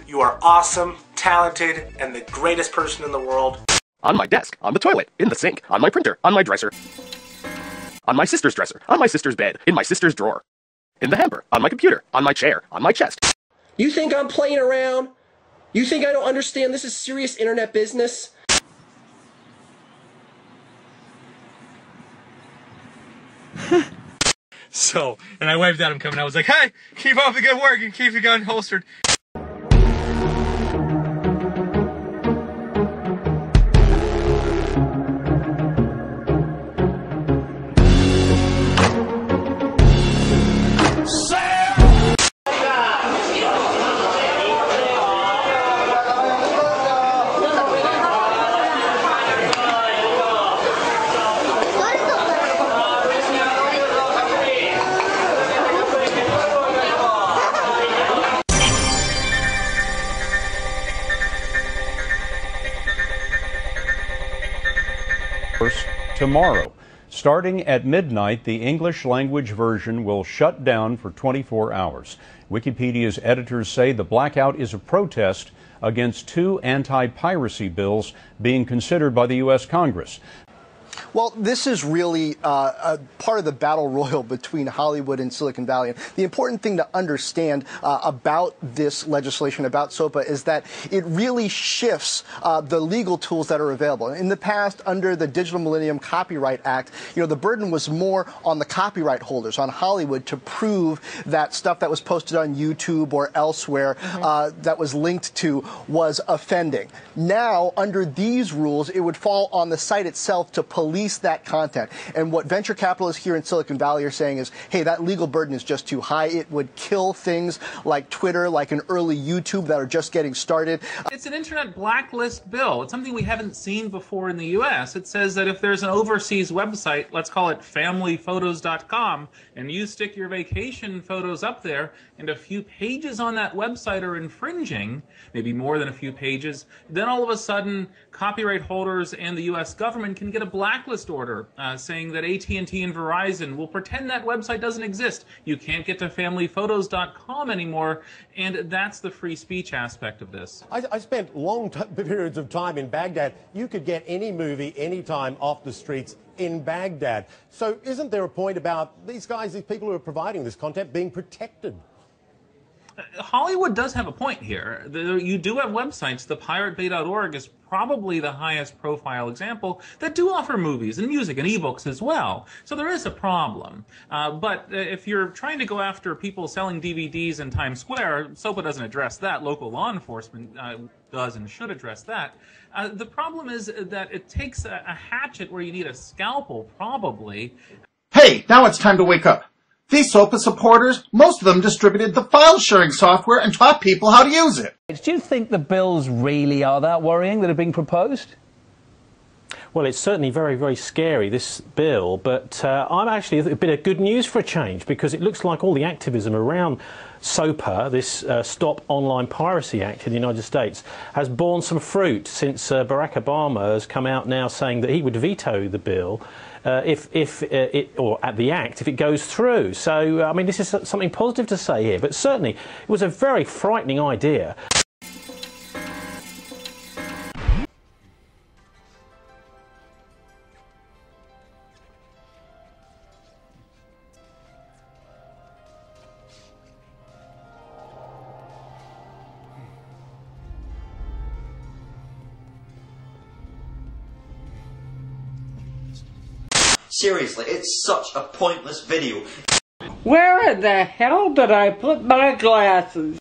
You are awesome, talented, and the greatest person in the world. On my desk, on the toilet, in the sink, on my printer, on my dresser. On my sister's dresser, on my sister's bed, in my sister's drawer. In the hamper, on my computer, on my chair, on my chest. You think I'm playing around? You think I don't understand this is serious internet business? So, and I waved at him coming. I was like, hey, keep up the good work and keep the gun holstered. Tomorrow. Starting at midnight, the English language version will shut down for 24 hours. Wikipedia's editors say the blackout is a protest against two anti-piracy bills being considered by the U.S. Congress. Well, this is really a part of the battle royal between Hollywood and Silicon Valley. And the important thing to understand about this legislation, about SOPA, is that it really shifts the legal tools that are available. In the past, under the Digital Millennium Copyright Act, the burden was more on the copyright holders, on Hollywood, to prove that stuff that was posted on YouTube or elsewhere that was linked to was offending. Now, under these rules, it would fall on the site itself to police that content. And what venture capitalists here in Silicon Valley are saying is, hey, that legal burden is just too high. It would kill things like Twitter, like an early YouTube that are just getting started. It's an internet blacklist bill. It's something we haven't seen before in the U.S. It says that if there's an overseas website, let's call it familyphotos.com, and you stick your vacation photos up there, and a few pages on that website are infringing, maybe more than a few pages, then all of a sudden copyright holders and the U.S. government can get a blacklist order saying that AT&T and Verizon will pretend that website doesn't exist. You can't get to familyphotos.com anymore, and that's the free speech aspect of this. I spent long periods of time in Baghdad. You could get any movie anytime off the streets in Baghdad. So isn't there a point about these guys, these people who are providing this content, being protected? Hollywood does have a point here. You do have websites. The piratebay.org is probably the highest profile example that do offer movies and music and ebooks as well. So there is a problem. But if you're trying to go after people selling DVDs in Times Square, SOPA doesn't address that. Local law enforcement does and should address that. The problem is that it takes a hatchet where you need a scalpel, probably. Hey, now it's time to wake up. These SOPA supporters, most of them distributed the file-sharing software and taught people how to use it. Do you think the bills really are that worrying that are being proposed? Well, it's certainly very, very scary, this bill, but I'm actually a bit of good news for a change, because it looks like all the activism around SOPA, this Stop Online Piracy Act in the United States, has borne some fruit since Barack Obama has come out now saying that he would veto the bill if it goes through. So, I mean, this is something positive to say here, but certainly it was a very frightening idea. Seriously, it's such a pointless video. Where in the hell did I put my glasses?